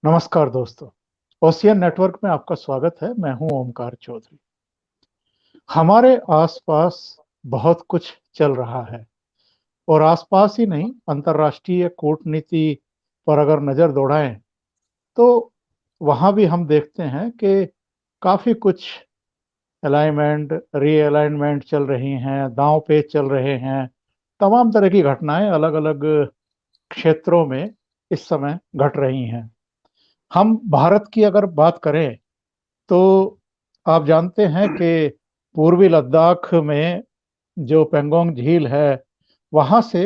नमस्कार दोस्तों। Ocean network में आपका स्वागत है। मैं हूं ओमकार चौधरी। हमारे आसपास बहुत कुछ चल रहा है और आसपास ही नहीं, अंतर्राष्ट्रीय कूटनीति पर अगर नज़र दौड़ाएं तो वहां भी हम देखते हैं कि काफ़ी कुछ अलाइनमेंट, रीअलाइनमेंट चल रही हैं, दांव पेच चल रहे हैं। तमाम तरह की घटनाएं अलग अलग क्षेत्रों में इस समय घट रही हैं। हम भारत की अगर बात करें तो आप जानते हैं कि पूर्वी लद्दाख में जो पेंगोंग झील है, वहां से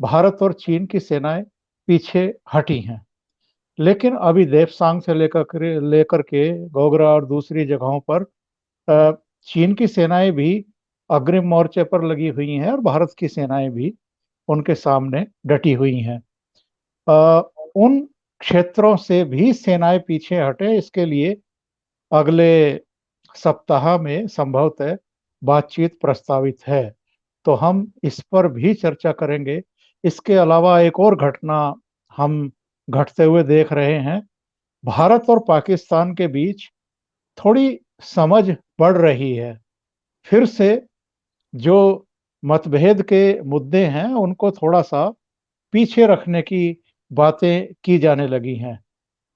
भारत और चीन की सेनाएं पीछे हटी हैं। लेकिन अभी देपसांग से लेकर के गोगरा और दूसरी जगहों पर अ, चीन की सेनाएं भी अग्रिम मोर्चे पर लगी हुई हैं और भारत की सेनाएं भी उनके सामने डटी हुई हैं। अ, उन क्षेत्रों से भी सेनाएं पीछे हटे, इसके लिए अगले सप्ताह में संभवतः बातचीत प्रस्तावित है। तो हम इस पर भी चर्चा करेंगे। इसके अलावा एक और घटना हम घटते हुए देख रहे हैं। भारत और पाकिस्तान के बीच थोड़ी समझ बढ़ रही है। फिर से जो मतभेद के मुद्दे हैं उनको थोड़ा सा पीछे रखने की बातें की जाने लगी हैं।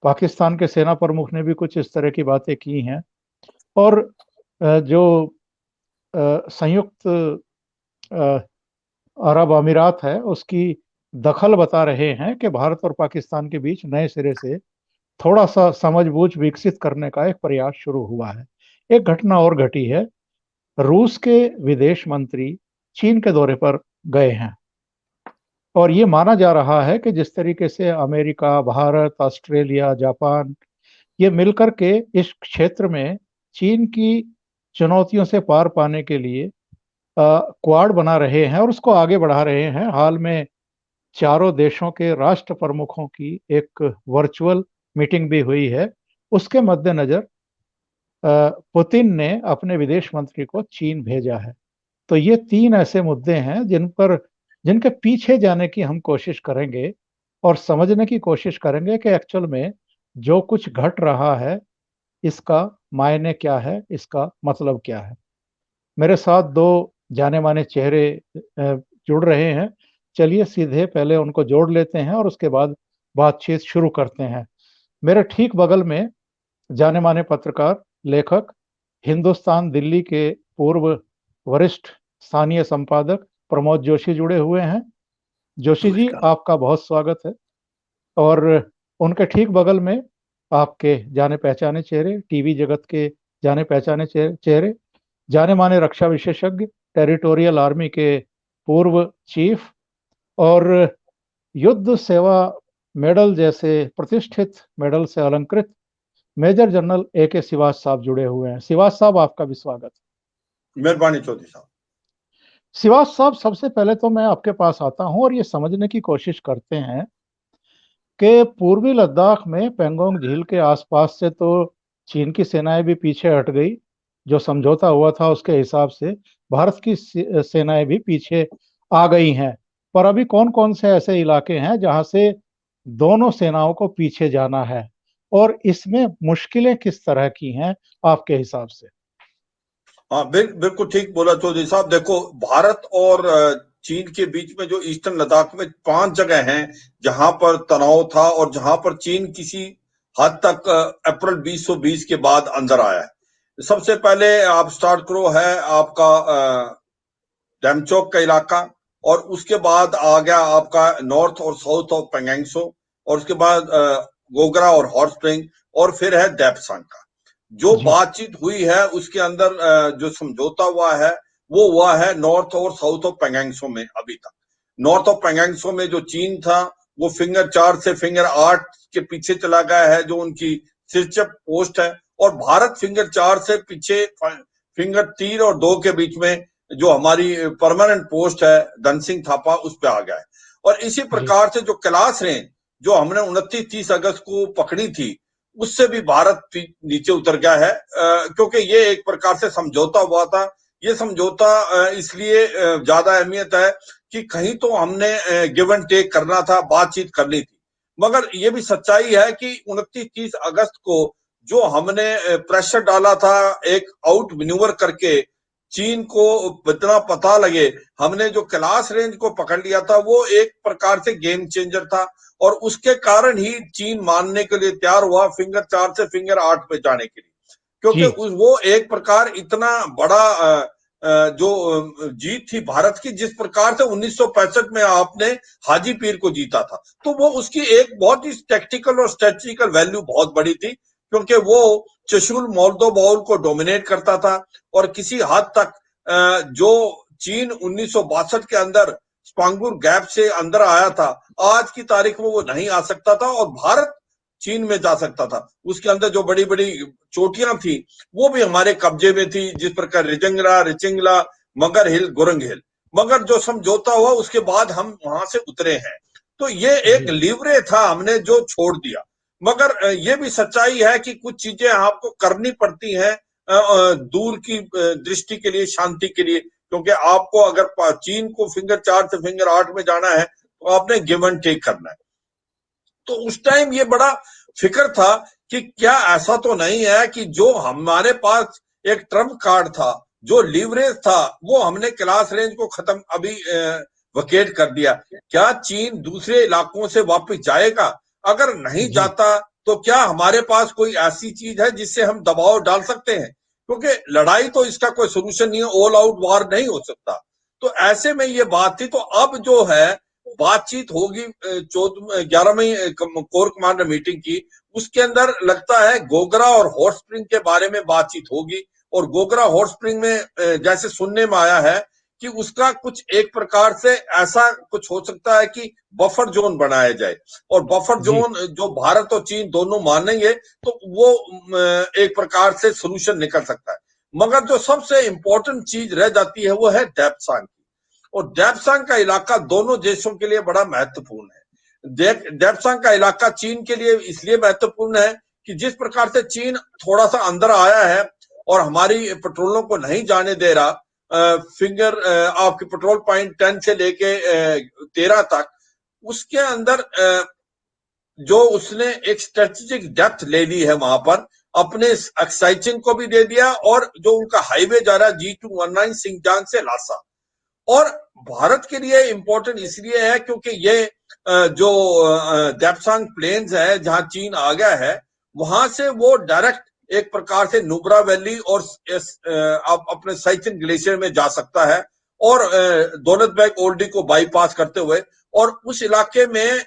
पाकिस्तान के सेना प्रमुख ने भी कुछ इस तरह की बातें की हैं। और जो संयुक्त अरब अमीरात है, उसकी दखल बता रहे हैं कि भारत और पाकिस्तान के बीच नए सिरे से थोड़ा सा समझबूझ विकसित करने का एक प्रयास शुरू हुआ है। एक घटना और घटी है। रूस के विदेश मंत्री चीन के दौरे पर गए हैं और ये माना जा रहा है कि जिस तरीके से अमेरिका, भारत, ऑस्ट्रेलिया, जापान ये मिलकर के इस क्षेत्र में चीन की चुनौतियों से पार पाने के लिए क्वाड बना रहे हैं और उसको आगे बढ़ा रहे हैं। हाल में चारों देशों के राष्ट्र प्रमुखों की एक वर्चुअल मीटिंग भी हुई है। उसके मद्देनजर पुतिन ने अपने विदेश मंत्री को चीन भेजा है। तो ये तीन ऐसे मुद्दे हैं जिनके पीछे जाने की हम कोशिश करेंगे और समझने की कोशिश करेंगे कि एक्चुअल में जो कुछ घट रहा है इसका मायने क्या है, इसका मतलब क्या है। मेरे साथ दो जाने माने चेहरे जुड़ रहे हैं। चलिए सीधे पहले उनको जोड़ लेते हैं और उसके बाद बातचीत शुरू करते हैं। मेरे ठीक बगल में जाने माने पत्रकार, लेखक, हिंदुस्तान दिल्ली के पूर्व वरिष्ठ स्थानीय संपादक प्रमोद जोशी जुड़े हुए हैं। जोशी जी, नमस्कार। आपका बहुत स्वागत है। और उनके ठीक बगल में आपके जाने पहचाने चेहरे, टीवी जगत के जाने पहचाने चेहरे, जाने माने रक्षा विशेषज्ञ, टेरिटोरियल आर्मी के पूर्व चीफ और युद्ध सेवा मेडल जैसे प्रतिष्ठित मेडल से अलंकृत मेजर जनरल AK सिवाच साहब जुड़े हुए हैं। सिवाच साहब, आपका भी स्वागत। मेहरबानी चौधरी साहब। सिवाच साहब, सबसे पहले तो मैं आपके पास आता हूं और ये समझने की कोशिश करते हैं कि पूर्वी लद्दाख में पेंगोंग झील के आसपास से तो चीन की सेनाएं भी पीछे हट गई। जो समझौता हुआ था उसके हिसाब से भारत की सेनाएं भी पीछे आ गई हैं। पर अभी कौन कौन से ऐसे इलाके हैं जहां से दोनों सेनाओं को पीछे जाना है और इसमें मुश्किलें किस तरह की हैं आपके हिसाब से? हाँ, बिल्कुल ठीक बोला चौधरी साहब। देखो, भारत और चीन के बीच में जो ईस्टर्न लद्दाख में 5 जगह हैं जहां पर तनाव था और जहां पर चीन किसी हद तक अप्रैल 2020 के बाद अंदर आया है। सबसे पहले आप स्टार्ट करो है आपका डेमचौक का इलाका, और उसके बाद आ गया आपका नॉर्थ और साउथ ऑफ पेंगेंगसो, और उसके बाद गोगरा और हॉट स्प्रिंग, और फिर है देपसांग का। जो जी। बातचीत हुई है उसके अंदर जो समझौता हुआ है वो हुआ है नॉर्थ और साउथ ऑफ पेंगेंगसो में। अभी तक नॉर्थ ऑफ पेंगेंगसो में जो चीन था वो फिंगर 4 से फिंगर 8 के पीछे चला गया है, जो उनकी सिरचप पोस्ट है, और भारत फिंगर 4 से पीछे फिंगर 3 और 2 के बीच में जो हमारी परमानेंट पोस्ट है धनसिंह थापा, उस पे आ गया है। और इसी जी। प्रकार से जो कैलाश रेंज जो हमने 29-30 अगस्त को पकड़ी थी, उससे भी भारत नीचे उतर गया है, क्योंकि ये एक प्रकार से समझौता हुआ था। ये समझौता इसलिए ज्यादा अहमियत है कि कहीं तो हमने गिव एंड टेक करना था, बातचीत करनी थी। मगर ये भी सच्चाई है कि 29-30 अगस्त को जो हमने प्रेशर डाला था, एक आउट मैन्यूवर करके चीन को इतना पता लगे, हमने जो क्लास रेंज को पकड़ लिया था, वो एक प्रकार से गेम चेंजर था। और उसके कारण ही चीन मानने के लिए तैयार हुआ फिंगर 4 से फिंगर 8 पे जाने के लिए, क्योंकि जी वो एक प्रकार इतना बड़ा जो जीत थी भारत की, जिस प्रकार से 1965 में आपने हाजी पीर को जीता था, तो वो उसकी एक बहुत ही टैक्टिकल और स्ट्रेटेजिकल वैल्यू बहुत बड़ी थी, क्योंकि वो चशुल मोल्दोबाउल को डोमिनेट करता था। और किसी हद तक जो चीन 1962 के अंदर स्पांगुर गैप से अंदर आया था, आज की तारीख में वो नहीं आ सकता था और भारत चीन में जा सकता था। उसके अंदर जो बड़ी बड़ी चोटियां थी वो भी हमारे कब्जे में थी, जिस प्रकार रिजंगला, रिचिंगला, मगर हिल, गुरंग हिल। मगर जो समझौता हुआ उसके बाद हम वहां से उतरे हैं, तो ये एक जी लीवरे था हमने जो छोड़ दिया। मगर ये भी सच्चाई है कि कुछ चीजें आपको करनी पड़ती हैं दूर की दृष्टि के लिए, शांति के लिए, क्योंकि आपको अगर चीन को फिंगर 4 से फिंगर 8 में जाना है तो आपने गिव एंड टेक करना है। तो उस टाइम ये बड़ा फिक्र था कि क्या ऐसा तो नहीं है कि जो हमारे पास एक ट्रम्प कार्ड था, जो लीवरेज था, वो हमने क्लास रेंज को खत्म अभी वकेट कर दिया। क्या चीन दूसरे इलाकों से वापस जाएगा? अगर नहीं जी जाता तो क्या हमारे पास कोई ऐसी चीज है जिससे हम दबाव डाल सकते हैं? क्योंकि लड़ाई तो इसका कोई सोल्यूशन नहीं है, ऑल आउट वार नहीं हो सकता। तो ऐसे में ये बात थी। तो अब जो है बातचीत होगी 11वीं कोर कमांडर मीटिंग की, उसके अंदर लगता है गोगरा और हॉट स्प्रिंग के बारे में बातचीत होगी। और गोगरा हॉट स्प्रिंग में जैसे सुनने में आया है कि उसका कुछ एक प्रकार से ऐसा कुछ हो सकता है कि बफर जोन बनाया जाए, और बफर जी जोन जो भारत और चीन दोनों मानेंगे तो वो एक प्रकार से सोल्यूशन निकल सकता है। मगर जो सबसे इंपॉर्टेंट चीज रह जाती है वो है डेप्सांग की। और डेप्सांग का इलाका दोनों देशों के लिए बड़ा महत्वपूर्ण है। डेप्सांग का इलाका चीन के लिए इसलिए महत्वपूर्ण है कि जिस प्रकार से चीन थोड़ा सा अंदर आया है और हमारी पेट्रोलों को नहीं जाने दे रहा, फिंगर आपके पेट्रोल पॉइंट 10 से लेके 13 तक, उसके अंदर जो उसने एक स्ट्रेटेजिक डेप्थ ले ली है वहां पर, अपने एक्साइचिन को भी दे दिया, और जो उनका हाईवे जा रहा है G219 सिंगजांग से लासा। और भारत के लिए इंपॉर्टेंट इसलिए है क्योंकि ये जो डेप्सांग प्लेन्स है जहां चीन आ गया है, वहां से वो डायरेक्ट एक प्रकार से नुब्रा वैली और आप अपने साइचिन ग्लेशियर में जा सकता है, और दौलत बेग ओल्डी को बाईपास करते हुए। और उस इलाके में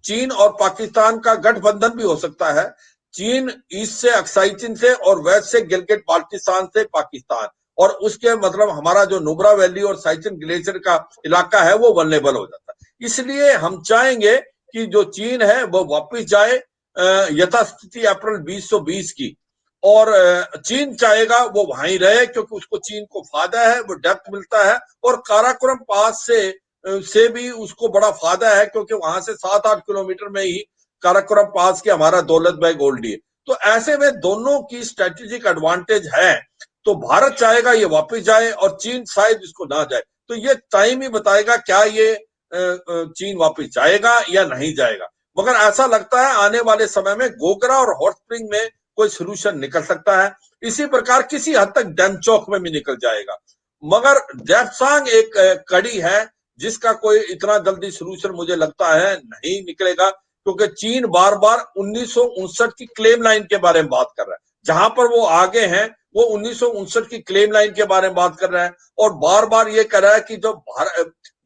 चीन और पाकिस्तान का गठबंधन भी हो सकता है। चीन ईस्ट से अक्साई से और वेस्ट से गिलगिट बाल्टिस्तान से पाकिस्तान, और उसके मतलब हमारा जो नुब्रा वैली और साइचिन ग्लेशियर का इलाका है वो वल्नेबल हो जाता है। इसलिए हम चाहेंगे कि जो चीन है वो वापस जाए यथास्थिति अप्रैल 2020 की। और चीन चाहेगा वो वहीं रहे, क्योंकि उसको चीन को फायदा है, वो डेप्थ मिलता है। और काराकोरम पास से भी उसको बड़ा फायदा है, क्योंकि वहां से 7-8 किलोमीटर में ही काराकोरम पास के हमारा दौलत बेग ओल्डी है। तो ऐसे में दोनों की स्ट्रेटेजिक एडवांटेज है। तो भारत चाहेगा ये वापस जाए और चीन शायद इसको ना जाए। तो ये टाइम ही बताएगा क्या ये चीन वापस जाएगा या नहीं जाएगा। मगर ऐसा लगता है आने वाले समय में गोगरा और हॉट स्प्रिंग में कोई सोल्यूशन निकल सकता है। इसी प्रकार किसी हद तक डेमचौक में भी निकल जाएगा। मगर डेप्सांग एक कड़ी है जिसका कोई इतना जल्दी सोल्यूशन मुझे लगता है नहीं निकलेगा, क्योंकि चीन बार बार 1959 की क्लेम लाइन के बारे में बात कर रहा है। जहां पर वो आगे हैं वो 1959 की क्लेम लाइन के बारे में बात कर रहा है, और बार बार ये कह रहा है कि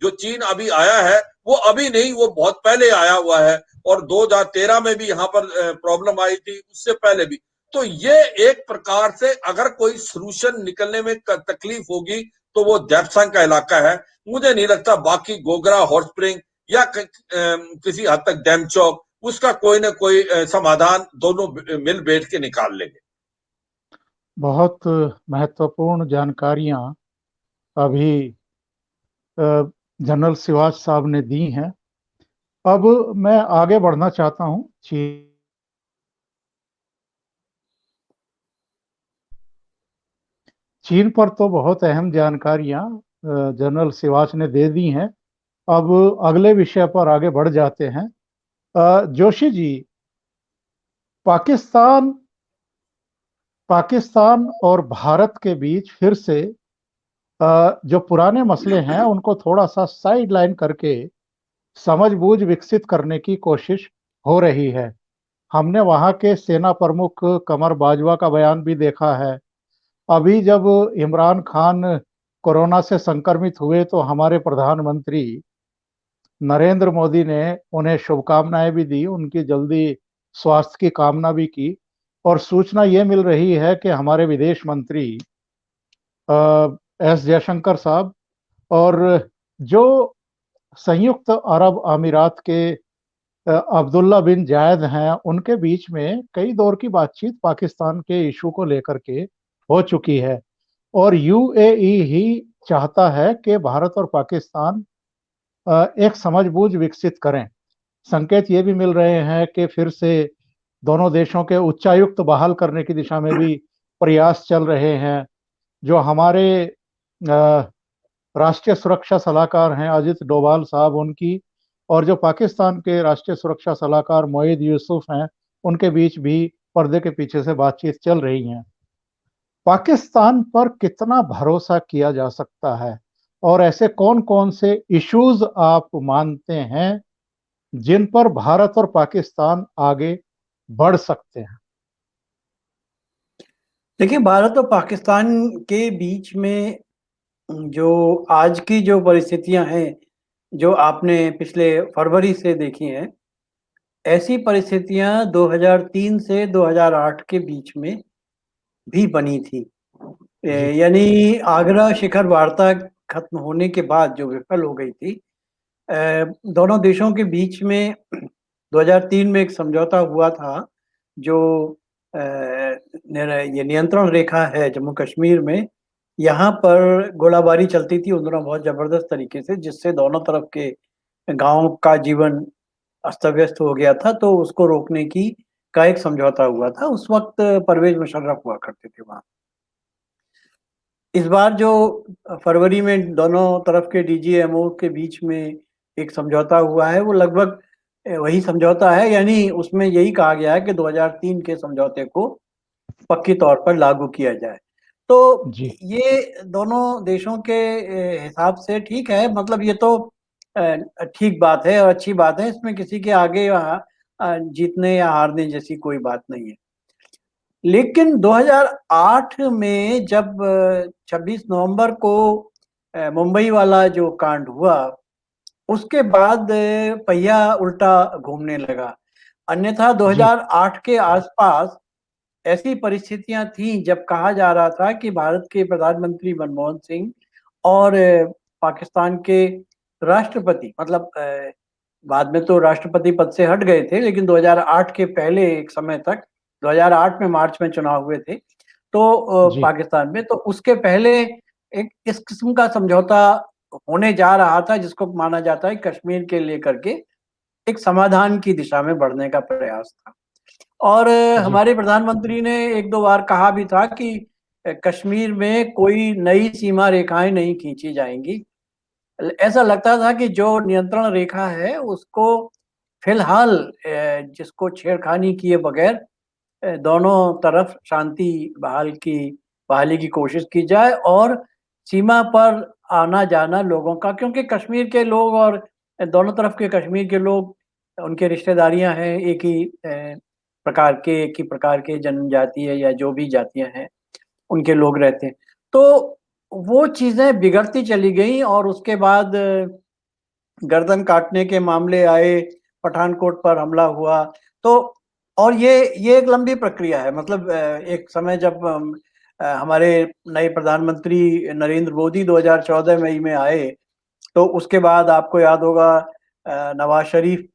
जो चीन अभी आया है वो अभी नहीं, वो बहुत पहले आया हुआ है, और 2013 में भी यहाँ पर प्रॉब्लम आई थी, उससे पहले भी। तो ये एक प्रकार से अगर कोई सोल्यूशन निकलने में तकलीफ होगी तो वो डेप्सांग का इलाका है। मुझे नहीं लगता बाकी गोगरा, हॉट स्प्रिंग या किसी हद तक डैमचौक, उसका कोई ना कोई समाधान दोनों मिल बैठ के निकाल लेंगे। बहुत महत्वपूर्ण जानकारियां अभी जनरल सिवाच साहब ने दी हैं। अब मैं आगे बढ़ना चाहता हूं। चीन पर तो बहुत अहम जानकारियां जनरल सिवाच ने दे दी हैं। अब अगले विषय पर आगे बढ़ जाते हैं। जोशी जी, पाकिस्तान पाकिस्तान और भारत के बीच फिर से जो पुराने मसले हैं उनको थोड़ा सा साइड लाइन करके समझ बूझ विकसित करने की कोशिश हो रही है। हमने वहां के सेना प्रमुख कमर बाजवा का बयान भी देखा है। अभी जब इमरान खान कोरोना से संक्रमित हुए तो हमारे प्रधानमंत्री नरेंद्र मोदी ने उन्हें शुभकामनाएं भी दी, उनकी जल्दी स्वास्थ्य की कामना भी की। और सूचना ये मिल रही है कि हमारे विदेश मंत्री एस जयशंकर साहब और जो संयुक्त अरब अमीरात के अब्दुल्ला बिन जायद हैं, उनके बीच में कई दौर की बातचीत पाकिस्तान के इशू को लेकर के हो चुकी है। और यूएई ही चाहता है कि भारत और पाकिस्तान एक समझबूझ विकसित करें। संकेत ये भी मिल रहे हैं कि फिर से दोनों देशों के उच्चायुक्त बहाल करने की दिशा में भी प्रयास चल रहे हैं। जो हमारे राष्ट्रीय सुरक्षा सलाहकार हैं अजित डोभाल साहब, उनकी और जो पाकिस्तान के राष्ट्रीय सुरक्षा सलाहकार मोईद यूसुफ हैं, उनके बीच भी पर्दे के पीछे से बातचीत चल रही है। पाकिस्तान पर कितना भरोसा किया जा सकता है और ऐसे कौन कौन से इश्यूज आप मानते हैं जिन पर भारत और पाकिस्तान आगे बढ़ सकते हैं? देखिए, भारत और पाकिस्तान के बीच में जो आज की जो परिस्थितियां हैं, जो आपने पिछले फरवरी से देखी हैं, ऐसी परिस्थितियां 2003 से 2008 के बीच में भी बनी थी। जी यानी आगरा शिखर वार्ता खत्म होने के बाद जो विफल हो गई थी, दोनों देशों के बीच में 2003 में एक समझौता हुआ था, जो ये नियंत्रण रेखा है जम्मू कश्मीर में, यहाँ पर गोलाबारी चलती थी उन दिनों बहुत जबरदस्त तरीके से, जिससे दोनों तरफ के गांव का जीवन अस्त व्यस्त हो गया था। तो उसको रोकने की का एक समझौता हुआ था। उस वक्त परवेज मुशर्रफ हुआ करते थे वहाँ। इस बार जो फरवरी में दोनों तरफ के डीजीएमओ के बीच में एक समझौता हुआ है, वो लगभग वही समझौता है। यानी उसमें यही कहा गया है कि 2003 के समझौते को पक्की तौर पर लागू किया जाए। तो जी ये दोनों देशों के हिसाब से ठीक है, मतलब ये तो ठीक बात है और अच्छी बात है। इसमें किसी के आगे जीतने या हारने जैसी कोई बात नहीं है। लेकिन 2008 में जब 26 नवंबर को मुंबई वाला जो कांड हुआ, उसके बाद पहिया उल्टा घूमने लगा। अन्यथा जी 2008 के आसपास ऐसी परिस्थितियां थीं जब कहा जा रहा था कि भारत के प्रधानमंत्री मनमोहन सिंह और पाकिस्तान के राष्ट्रपति, मतलब बाद में तो राष्ट्रपति पद से हट गए थे, लेकिन 2008 के पहले एक समय तक, 2008 में मार्च में चुनाव हुए थे तो जी पाकिस्तान में, तो उसके पहले एक इस किस्म का समझौता होने जा रहा था, जिसको माना जाता है कश्मीर के लेकर के एक समाधान की दिशा में बढ़ने का प्रयास था। और जी हमारे प्रधानमंत्री ने एक दो बार कहा भी था कि कश्मीर में कोई नई सीमा रेखाएं नहीं खींची जाएंगी। ऐसा लगता था कि जो नियंत्रण रेखा है उसको फिलहाल जिसको छेड़खानी किए बगैर दोनों तरफ शांति बहाली की कोशिश की जाए, और सीमा पर आना जाना लोगों का, क्योंकि कश्मीर के लोग और दोनों तरफ के कश्मीर के लोग, उनके रिश्तेदारियां हैं, एक ही प्रकार के जनजातीय या जो भी जातियां हैं उनके लोग रहते हैं। तो वो चीजें बिगड़ती चली गई और उसके बाद गर्दन काटने के मामले आए, पठानकोट पर हमला हुआ। तो और ये एक लंबी प्रक्रिया है। मतलब एक समय जब हमारे नए प्रधानमंत्री नरेंद्र मोदी 2014 मई में आए, तो उसके बाद आपको याद होगा नवाज शरीफ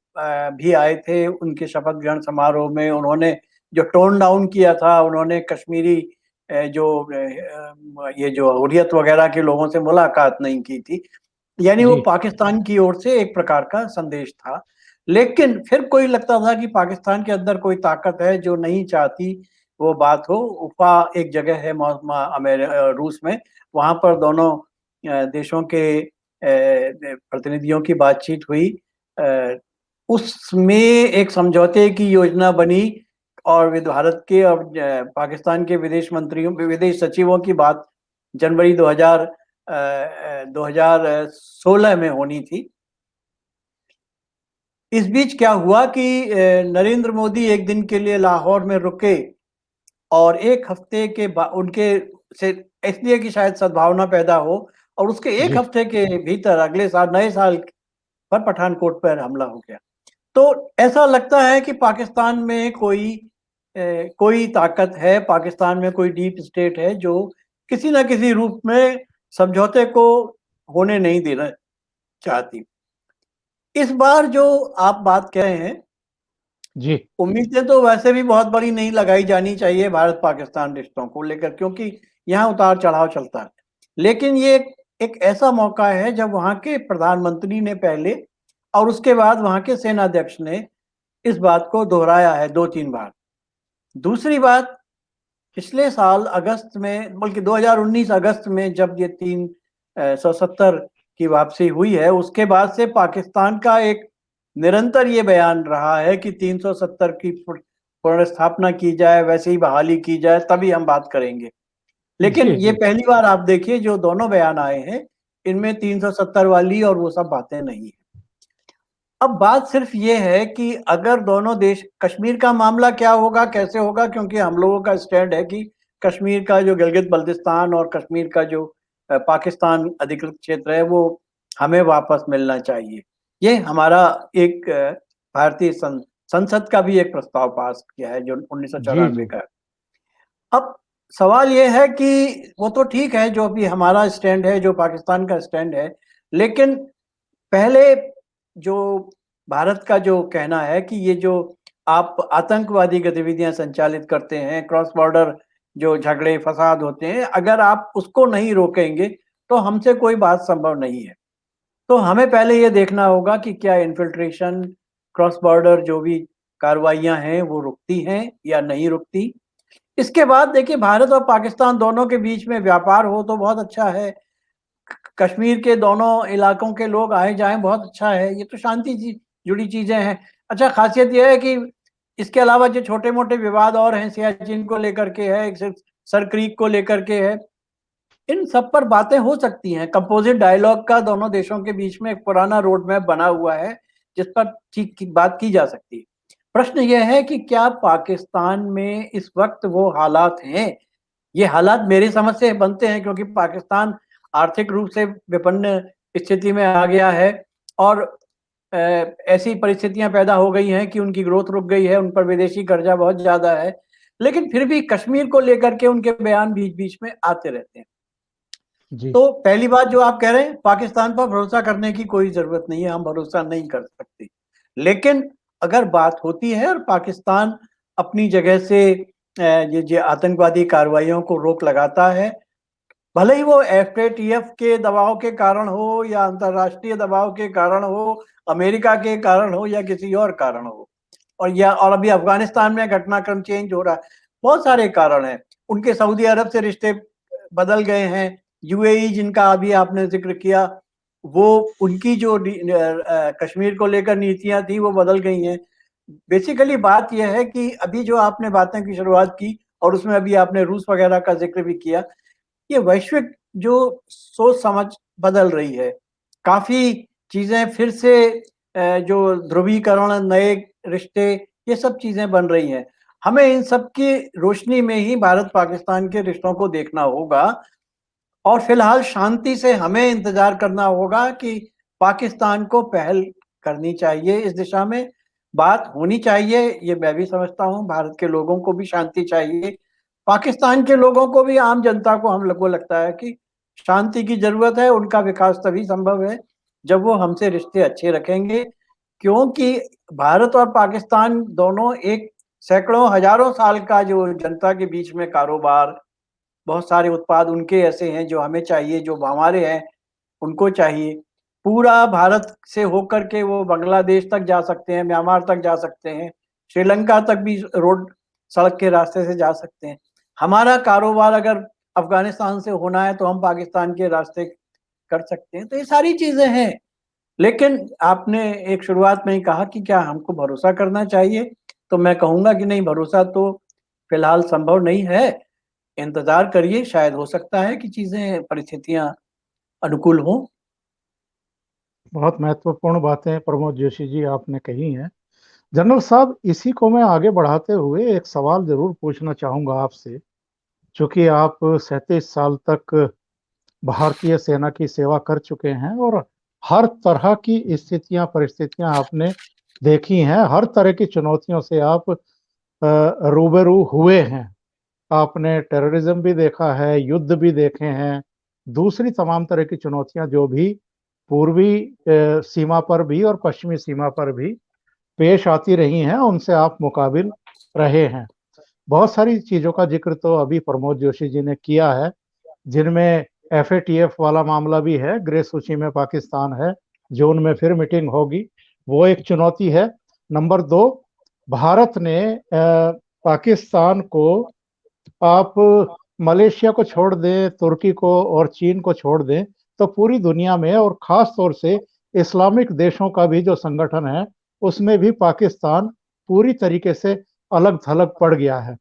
भी आए थे। उनके शपथ ग्रहण समारोह में उन्होंने जो टोन डाउन किया था, उन्होंने कश्मीरी ये जो हुर्रियत वगैरह के लोगों से मुलाकात नहीं की थी। यानी वो जी पाकिस्तान की ओर से एक प्रकार का संदेश था। लेकिन फिर कोई लगता था कि पाकिस्तान के अंदर कोई ताकत है जो नहीं चाहती वो बात हो। उफा एक जगह है रूस में, वहां पर दोनों देशों के प्रतिनिधियों की बातचीत हुई। उसमें एक समझौते की योजना बनी और भारत के और पाकिस्तान के विदेश सचिवों की बात जनवरी 2016 में होनी थी। इस बीच क्या हुआ कि नरेंद्र मोदी एक दिन के लिए लाहौर में रुके और एक हफ्ते के बाद उनके से इसलिए कि शायद सद्भावना पैदा हो, और उसके एक जी हफ्ते के भीतर अगले साल नए साल पर पठानकोट पर हमला हो गया। तो ऐसा लगता है कि पाकिस्तान में कोई ताकत है, पाकिस्तान में कोई डीप स्टेट है जो किसी ना किसी रूप में समझौते को होने नहीं देना चाहती। इस बार जो आप बात कह रहे हैं, जी उम्मीदें तो वैसे भी बहुत बड़ी नहीं लगाई जानी चाहिए भारत पाकिस्तान रिश्तों को लेकर, क्योंकि यहाँ उतार चढ़ाव चलता है। लेकिन ये एक ऐसा मौका है जब वहाँ के प्रधानमंत्री ने पहले और उसके बाद वहाँ के सेनाध्यक्ष ने इस बात को दोहराया है 2-3 बार। दूसरी बात, पिछले साल अगस्त में, बल्कि 2019 अगस्त में जब ये 370 की वापसी हुई है, उसके बाद से पाकिस्तान का एक निरंतर ये बयान रहा है कि 370 की पुनर्स्थापना की जाए, वैसे ही बहाली की जाए, तभी हम बात करेंगे। लेकिन जी ये जी पहली बार आप देखिए जो दोनों बयान आए हैं, इनमें 370 वाली और वो सब बातें नहीं है। अब बात सिर्फ ये है कि अगर दोनों देश, कश्मीर का मामला क्या होगा, कैसे होगा, क्योंकि हम लोगों का स्टैंड है कि कश्मीर का जो गिलगित बल्तिस्तान और कश्मीर का जो पाकिस्तान अधिकृत क्षेत्र है वो हमें वापस मिलना चाहिए। ये हमारा एक भारतीय संसद का भी एक प्रस्ताव पास किया है जो जी 1994 जी का है। अब सवाल ये है कि वो तो ठीक है जो अभी हमारा स्टैंड है, जो पाकिस्तान का स्टैंड है, लेकिन पहले जो भारत का जो कहना है कि ये जो आप आतंकवादी गतिविधियां संचालित करते हैं, क्रॉस बॉर्डर जो झगड़े फसाद होते हैं, अगर आप उसको नहीं रोकेंगे तो हमसे कोई बात संभव नहीं है। तो हमें पहले ये देखना होगा कि क्या इन्फिल्ट्रेशन, क्रॉस बॉर्डर जो भी कार्रवाइयां हैं वो रुकती हैं या नहीं रुकती। इसके बाद देखिए, भारत और पाकिस्तान दोनों के बीच में व्यापार हो तो बहुत अच्छा है, कश्मीर के दोनों इलाकों के लोग आए जाएं बहुत अच्छा है, ये तो शांति से जुड़ी चीजें हैं। अच्छा, खासियत यह है कि इसके अलावा जो छोटे मोटे विवाद और हैं, सियाचिन को लेकर के है, सर क्रीक को लेकर के है, इन सब पर बातें हो सकती हैं। कंपोजिट डायलॉग का दोनों देशों के बीच में एक पुराना रोड मैप बना हुआ है जिस पर ठीक की बात की जा सकती है। प्रश्न यह है कि क्या पाकिस्तान में इस वक्त वो हालात हैं। ये हालात मेरी समझ से बनते हैं क्योंकि पाकिस्तान आर्थिक रूप से विपन्न स्थिति में आ गया है और ऐसी परिस्थितियां पैदा हो गई हैं कि उनकी ग्रोथ रुक गई है, उन पर विदेशी कर्जा बहुत ज्यादा है, लेकिन फिर भी कश्मीर को लेकर के उनके बयान बीच बीच में आते रहते हैं। जी तो पहली बात जो आप कह रहे हैं, पाकिस्तान पर भरोसा करने की कोई जरूरत नहीं है, हम भरोसा नहीं कर सकते। लेकिन अगर बात होती है और पाकिस्तान अपनी जगह से ये आतंकवादी कार्रवाइयों को रोक लगाता है, भले ही वो एफएटीएफ के दबाव के कारण हो या अंतरराष्ट्रीय दबाव के कारण हो, अमेरिका के कारण हो या किसी और कारण हो, और अभी अफगानिस्तान में घटनाक्रम चेंज हो रहा है, बहुत सारे कारण हैं। उनके सऊदी अरब से रिश्ते बदल गए हैं, यूएई जिनका अभी आपने जिक्र किया, वो उनकी जो कश्मीर को लेकर नीतियां थी वो बदल गई हैं। बेसिकली बात यह है कि अभी जो आपने बातें की शुरुआत की और उसमें अभी आपने रूस वगैरह का जिक्र भी किया, ये वैश्विक जो सोच समझ बदल रही है, काफी चीजें फिर से जो ध्रुवीकरण, नए रिश्ते, ये सब चीजें बन रही हैं। हमें इन सब की रोशनी में ही भारत पाकिस्तान के रिश्तों को देखना होगा और फिलहाल शांति से हमें इंतजार करना होगा कि पाकिस्तान को पहल करनी चाहिए, इस दिशा में बात होनी चाहिए। ये मैं भी समझता हूँ, भारत के लोगों को भी शांति चाहिए, पाकिस्तान के लोगों को भी, आम जनता को, हम लोग को लगता है कि शांति की जरूरत है। उनका विकास तभी संभव है जब वो हमसे रिश्ते अच्छे रखेंगे, क्योंकि भारत और पाकिस्तान दोनों एक सैकड़ों हजारों साल का जो जनता के बीच में कारोबार, बहुत सारे उत्पाद उनके ऐसे हैं जो हमें चाहिए, जो हमारे हैं उनको चाहिए। पूरा भारत से होकर के वो बांग्लादेश तक जा सकते हैं, म्यांमार तक जा सकते हैं, श्रीलंका तक भी रोड, सड़क के रास्ते से जा सकते हैं। हमारा कारोबार अगर अफगानिस्तान से होना है तो हम पाकिस्तान के रास्ते कर सकते हैं। तो ये सारी चीजें हैं, लेकिन आपने एक शुरुआत में ही कहा कि क्या हमको भरोसा करना चाहिए, तो मैं कहूँगा कि नहीं, भरोसा तो फिलहाल संभव नहीं है। इंतज़ार करिए, शायद हो सकता है कि चीज़ें, परिस्थितियाँ अनुकूल हों। बहुत महत्वपूर्ण बातें प्रमोद जोशी जी आपने कही हैं। जनरल साहब, इसी को मैं आगे बढ़ाते हुए एक सवाल ज़रूर पूछना चाहूँगा आपसे। चूँकि आप 37 साल तक भारतीय सेना की सेवा कर चुके हैं और हर तरह की स्थितियाँ, परिस्थितियाँ आपने देखी हैं, हर तरह की चुनौतियों से आप रूबरू हुए हैं। आपने टेररिज्म भी देखा है, युद्ध भी देखे हैं, दूसरी तमाम तरह की चुनौतियाँ जो भी पूर्वी सीमा पर भी और पश्चिमी सीमा पर भी पेश आती रही हैं, उनसे आप मुकाबिल रहे हैं। बहुत सारी चीज़ों का ज़िक्र तो अभी प्रमोद जोशी जी ने किया है, जिनमें एफएटीएफ वाला मामला भी है, ग्रे सूची में पाकिस्तान है, जून में फिर मीटिंग होगी, वो एक चुनौती है। नंबर 2, भारत ने पाकिस्तान को, आप मलेशिया को छोड़ दें, तुर्की को और चीन को छोड़ दें, तो पूरी दुनिया में और ख़ास तौर से इस्लामिक देशों का भी जो संगठन है, उसमें भी पाकिस्तान पूरी तरीके से अलग-थलग पड़ गया है।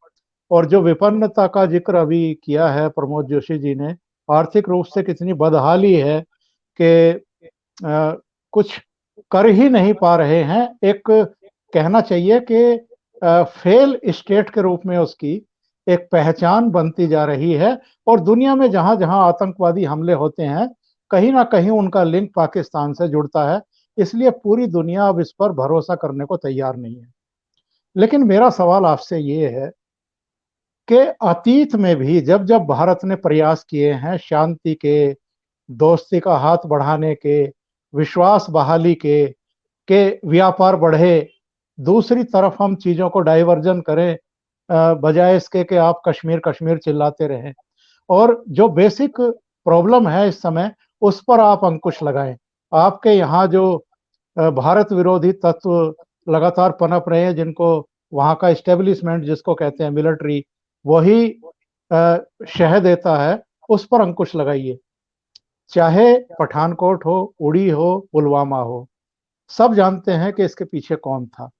और जो विपन्नता का ज़िक्र अभी किया है प्रमोद जोशी जी ने, आर्थिक रूप से कितनी बदहाली है कि कुछ कर ही नहीं पा रहे हैं। एक कहना चाहिए कि फेल स्टेट के रूप में उसकी एक पहचान बनती जा रही है और दुनिया में जहाँ-जहाँ आतंकवादी हमले होते हैं, कहीं न कहीं उनका लिंक पाकिस्तान से जुड़ता है। इसलिए पूरी दुनिया अब इस पर भरोसा करने को तैयार नहीं है। लेकिन मेरा सवाल आपसे ये है कि अतीत में भी जब-जब भारत ने प्रयास किए हैं शांति के, दोस्ती का हाथ बढ़ाने के, विश्वास बहाली के व्यापार बढ़े, दूसरी तरफ हम चीज़ों को डाइवर्जन करें, बजाय इसके कि आप कश्मीर, कश्मीर चिल्लाते रहें और जो बेसिक प्रॉब्लम है इस समय, उस पर आप अंकुश लगाएँ। आपके यहाँ जो भारत विरोधी तत्व लगातार पनप रहे हैं, जिनको वहाँ का एस्टेब्लिशमेंट जिसको कहते हैं मिलिट्री, वही शह देता है, उस पर अंकुश लगाइए। चाहे पठानकोट हो, उड़ी हो, पुलवामा हो, सब जानते हैं कि इसके पीछे कौन था।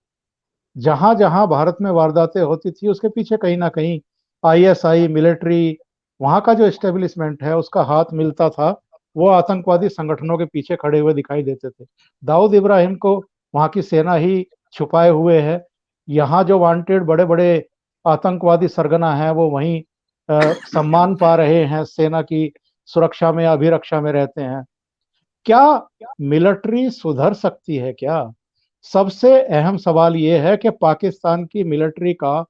जहाँ-जहाँ भारत में वारदातें होती थी, उसके पीछे कहीं न कहीं आईएसआई, मिलिट्री, वहाँ का जो एस्टेब्लिशमेंट है, उसका हाथ मिलता था। वो आतंकवादी संगठनों के पीछे खड़े हुए दिखाई देते थे। दाऊद इब्राहिम को वहाँ की सेना ही छुपाए हुए है। यहाँ जो वांटेड बड़े-बड़े आतंकवादी सरगना हैं, वो वहीं सम्मान पा रहे हैं, सेना की सुरक्षा में, अभिरक्षा में रहते हैं। क्या मिलिट्री सुधर सकती है क्या? सबसे अहम सवाल ये है कि पाकिस्तान की मिलिट्री का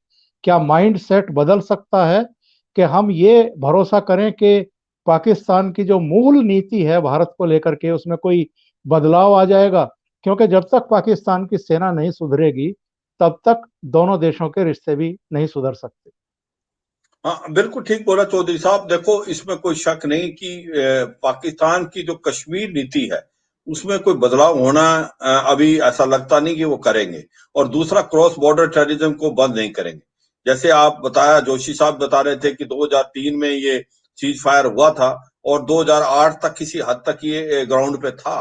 क्या माइंडसेट बदल सकता है कि हम ये भरोसा करें कि पाकिस्तान की जो मूल नीति है भारत को लेकर के, उसमें कोई बदलाव आ जाएगा? क्योंकि जब तक पाकिस्तान की सेना नहीं सुधरेगी, तब तक दोनों देशों के रिश्ते भी नहीं सुधर सकते। हाँ, बिल्कुल ठीक बोला चौधरी साहब। देखो, इसमें कोई शक नहीं कि पाकिस्तान की जो कश्मीर नीति है, उसमें कोई बदलाव होना अभी ऐसा लगता नहीं कि वो करेंगे। और दूसरा, क्रॉस बॉर्डर टेररिज्म को बंद नहीं करेंगे। जैसे आप बताया, जोशी साहब बता रहे थे कि 2003 में ये सीज फायर हुआ था और 2008 तक किसी हद तक ये ग्राउंड पे था।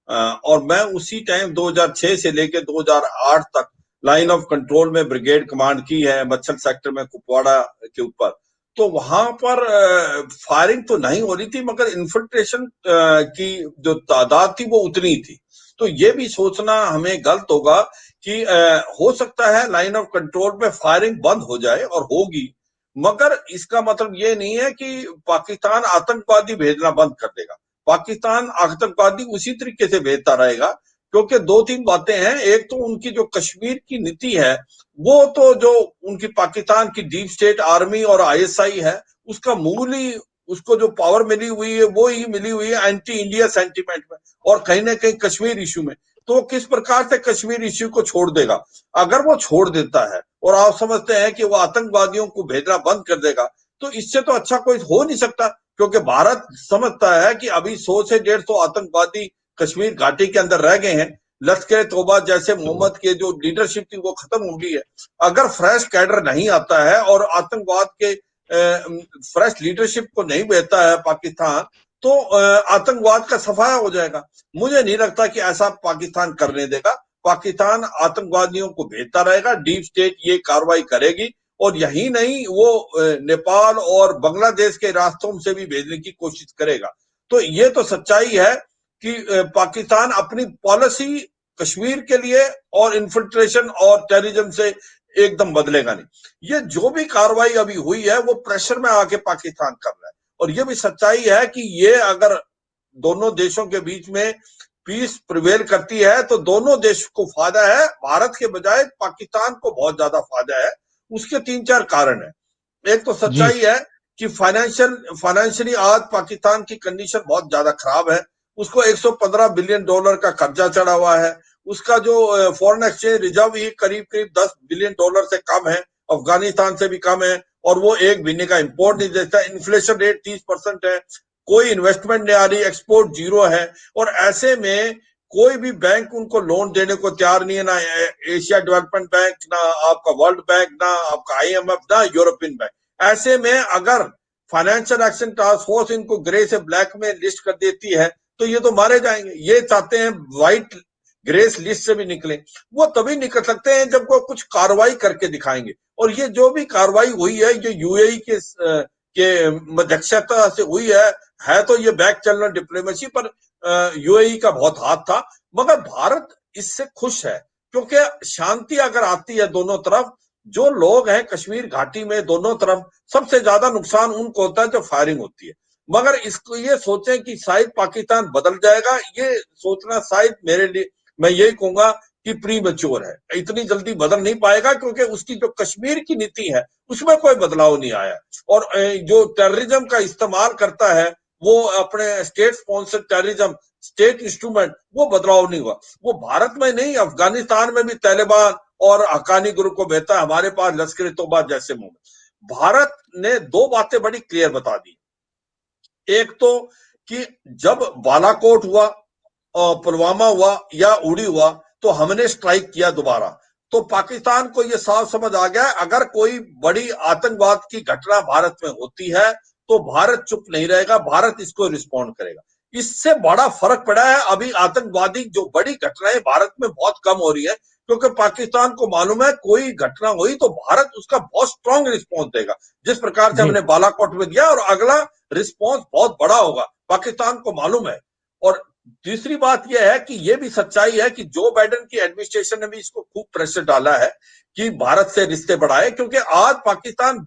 और मैं उसी टाइम 2006 से लेकर 2008 तक लाइन ऑफ कंट्रोल में ब्रिगेड कमांड की है, मच्छल सेक्टर में कुपवाड़ा के ऊपर। तो वहां पर फायरिंग तो नहीं हो रही थी, मगर इन्फिल्ट्रेशन की जो तादाद थी वो उतनी थी। तो ये भी सोचना हमें गलत होगा कि हो सकता है लाइन ऑफ कंट्रोल में फायरिंग बंद हो जाए, और होगी, मगर इसका मतलब ये नहीं है कि पाकिस्तान आतंकवादी भेजना बंद कर देगा। पाकिस्तान आतंकवादी उसी तरीके से भेजता रहेगा, क्योंकि दो तीन बातें हैं। एक तो उनकी जो कश्मीर की नीति है, वो तो जो उनकी पाकिस्तान की डीप स्टेट आर्मी और आईएसआई है, उसका मूल ही, उसको जो पावर मिली हुई है वो ही मिली हुई है एंटी इंडिया सेंटीमेंट में, और कहीं ना कहीं कश्मीर इश्यू में। तो वो किस प्रकार से कश्मीर इश्यू को छोड़ देगा? अगर वो छोड़ देता है और आप समझते हैं कि वो आतंकवादियों को भेजना बंद कर देगा, तो इससे तो अच्छा कोई हो नहीं सकता। क्योंकि भारत समझता है कि अभी 100 से 150 आतंकवादी कश्मीर घाटी के अंदर रह गए हैं। लश्कर तोबा जैसे मोहम्मद के जो लीडरशिप थी वो खत्म हो गई है। अगर फ्रेश कैडर नहीं आता है और आतंकवाद के फ्रेश लीडरशिप को नहीं भेजता है पाकिस्तान, तो आतंकवाद का सफाया हो जाएगा। मुझे नहीं लगता कि ऐसा पाकिस्तान करने देगा। पाकिस्तान आतंकवादियों को भेजता रहेगा, डीप स्टेट ये कार्रवाई करेगी, और यही नहीं, वो नेपाल और बांग्लादेश के रास्तों से भी भेजने की कोशिश करेगा। तो ये तो सच्चाई है कि पाकिस्तान अपनी पॉलिसी कश्मीर के लिए और इन्फिल्ट्रेशन और टेररिज्म से एकदम बदलेगा नहीं। ये जो भी कार्रवाई अभी हुई है वो प्रेशर में आके पाकिस्तान कर रहा है। और ये भी सच्चाई है कि ये अगर दोनों देशों के बीच में पीस प्रिवेल करती है तो दोनों देश को फायदा है, भारत के बजाय पाकिस्तान को बहुत ज्यादा फायदा है। उसके 3-4 कारण है। एक तो जी। सच्चाई है कि फाइनेंशियली आज पाकिस्तान की कंडीशन बहुत ज्यादा खराब है। उसको $115 बिलियन का कर्जा चढ़ा हुआ है। उसका जो फॉरेन एक्सचेंज रिजर्व ही करीब करीब $10 बिलियन से कम है, अफगानिस्तान से भी कम है, और वो एक महीने का इंपोर्ट नहीं देता। इन्फ्लेशन रेट 30% है, कोई इन्वेस्टमेंट नहीं आ रही, एक्सपोर्ट जीरो है। और ऐसे में कोई भी बैंक उनको लोन देने को तैयार नहीं है, ना एशिया डेवलपमेंट बैंक, ना आपका वर्ल्ड बैंक, ना आपका IMF, ना यूरोपियन बैंक। ऐसे में अगर फाइनेंशियल एक्शन टास्क फोर्स इनको ग्रे से ब्लैक में लिस्ट कर देती है तो ये तो मारे जाएंगे। ये चाहते हैं व्हाइट ग्रेस लिस्ट से भी निकले। वो तभी निकल सकते हैं जब वो कुछ कार्रवाई करके दिखाएंगे। और ये जो भी कार्रवाई हुई है ये UAE के मध्यक्षता से हुई है तो ये बैक चैनल डिप्लोमेसी पर UAE का बहुत हाथ था। मगर भारत इससे खुश है, क्योंकि शांति अगर आती है दोनों तरफ, जो लोग हैं कश्मीर घाटी में दोनों तरफ, सबसे ज्यादा नुकसान उनको होता है जो फायरिंग होती है। मगर इसको ये सोचें कि शायद पाकिस्तान बदल जाएगा, ये सोचना शायद मेरे लिए, मैं यही कहूंगा कि प्री मैच्योर है। इतनी जल्दी बदल नहीं पाएगा, क्योंकि उसकी जो कश्मीर की नीति है उसमें कोई बदलाव नहीं आया। और जो टेररिज्म का इस्तेमाल करता है वो अपने state sponsored terrorism, state instrument, वो बदलाव नहीं हुआ। वो भारत में नहीं, अफगानिस्तान में भी तालिबान और हक्कानी ग्रुप को भेजता है, हमारे पास लश्कर तोबा जैसे मूवमेंट। भारत ने 2 बातें बड़ी क्लियर बता दी। एक तो कि जब बालाकोट हुआ और पुलवामा हुआ या उड़ी हुआ तो हमने स्ट्राइक किया दोबारा। तो पाकिस्तान को यह साफ समझ आ गया, अगर कोई बड़ी आतंकवाद की घटना भारत में होती है तो भारत चुप नहीं रहेगा, भारत इसको रिस्पॉन्ड करेगा। इससे बड़ा फर्क पड़ा है। अभी आतंकवादी जो बड़ी घटनाएं भारत में बहुत कम हो रही है, क्योंकि पाकिस्तान को मालूम है कोई घटना हुई तो भारत उसका बहुत स्ट्रांग रिस्पॉन्स देगा, जिस प्रकार से जी। हमने बालाकोट में दिया, और अगला रिस्पॉन्स बहुत बड़ा होगा, पाकिस्तान को मालूम है। और तीसरी बात यह है कि यह भी सच्चाई है कि जो बाइडेन की एडमिनिस्ट्रेशन ने भी इसको खूब प्रेशर डाला है कि भारत से रिश्ते बढ़ाए, क्योंकि आज पाकिस्तान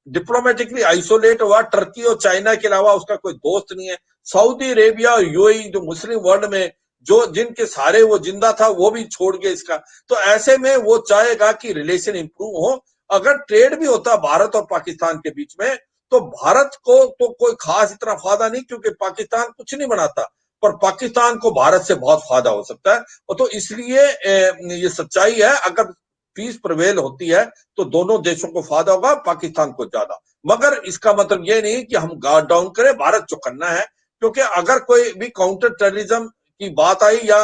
डिप्लोमेटिकली आइसोलेट हुआ। टर्की और चाइना के अलावा उसका कोई दोस्त नहीं है। सऊदी अरेबिया और UAE जो मुस्लिम वर्ल्ड में जो जिनके सारे वो जिंदा था वो भी छोड़ गए इसका। तो ऐसे में वो चाहेगा कि रिलेशन इंप्रूव हो। अगर ट्रेड भी होता भारत और पाकिस्तान के बीच में तो भारत को तो कोई खास इतना फायदा नहीं, क्योंकि पाकिस्तान कुछ नहीं बनाता, पर पाकिस्तान को भारत से बहुत फायदा हो सकता है। और तो इसलिए ये सच्चाई है, अगर पीस प्रिवेल होती है तो दोनों देशों को फायदा होगा, पाकिस्तान को ज्यादा। मगर इसका मतलब ये नहीं कि हम गार्ड डाउन करें, भारत जो करना है, क्योंकि अगर कोई भी काउंटर टेररिज्म की बात आई या